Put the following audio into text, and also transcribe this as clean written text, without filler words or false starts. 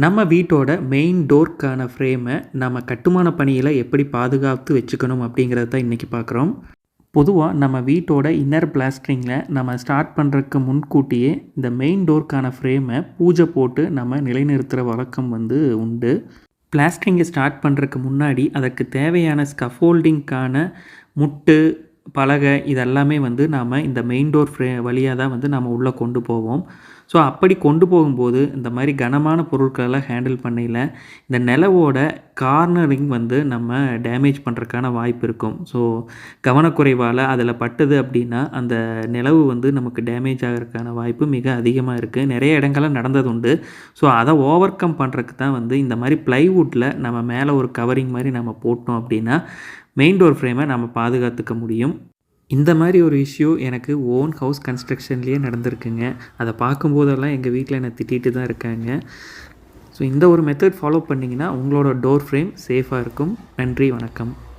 நம்ம வீட்டோட மெயின் டோர்க்கான ஃப்ரேமை நம்ம கட்டுமான பணியில் எப்படி பாதுகாத்து வச்சுக்கணும் அப்படிங்கிறத தான் இன்றைக்கி பார்க்குறோம். பொதுவாக நம்ம வீட்டோட இன்னர் பிளாஸ்டரிங்கில் நம்ம ஸ்டார்ட் பண்ணுறதுக்கு முன்கூட்டியே இந்த மெயின் டோர்க்கான ஃப்ரேமை பூஜை போட்டு நம்ம நிலைநிறுத்துகிற வழக்கம் உண்டு. பிளாஸ்டரிங்கை ஸ்டார்ட் பண்ணுறதுக்கு முன்னாடி அதற்கு தேவையான ஸ்கஃபோல்டிங்க்கான முட்டு, பலகை இதெல்லாமே நாம் இந்த மெயின் டோர் வழியாக தான் நம்ம உள்ளே கொண்டு போவோம். ஸோ அப்படி கொண்டு போகும்போது இந்த மாதிரி கனமான பொருட்களெல்லாம் ஹேண்டில் பண்ணையில் இந்த நிலவோட கார்னரிங் நம்ம டேமேஜ் பண்ணுறதுக்கான வாய்ப்பு இருக்கும். ஸோ கவனக்குறைவால் அதில் பட்டது அப்படின்னா அந்த நிலவு நமக்கு டேமேஜ் ஆகிறதுக்கான வாய்ப்பு மிக அதிகமாக இருக்குது. நிறைய இடங்கள்ல நடந்தது உண்டு. ஸோ அதை ஓவர் கம் பண்ணுறதுக்கு தான் இந்த மாதிரி ப்ளைவுட்டில் நம்ம மேலே ஒரு கவரிங் மாதிரி நம்ம போட்டோம் அப்படின்னா மெயின் டோர் ஃப்ரேமை நம்ம பாதுகாத்துக்க முடியும். இந்த மாதிரி ஒரு இஷ்யூ எனக்கு ஓன் ஹவுஸ் கன்ஸ்ட்ரக்ஷன்லேயே நடந்திருக்குங்க. அதை பார்க்கும்போதெல்லாம் எங்கள் வீட்டில் என்னை திட்டிகிட்டு தான் இருக்காங்க. ஸோ இந்த ஒரு மெத்தட் ஃபாலோ பண்ணிங்கன்னா உங்களோட டோர் ஃப்ரேம் சேஃபாக இருக்கும். நன்றி, வணக்கம்.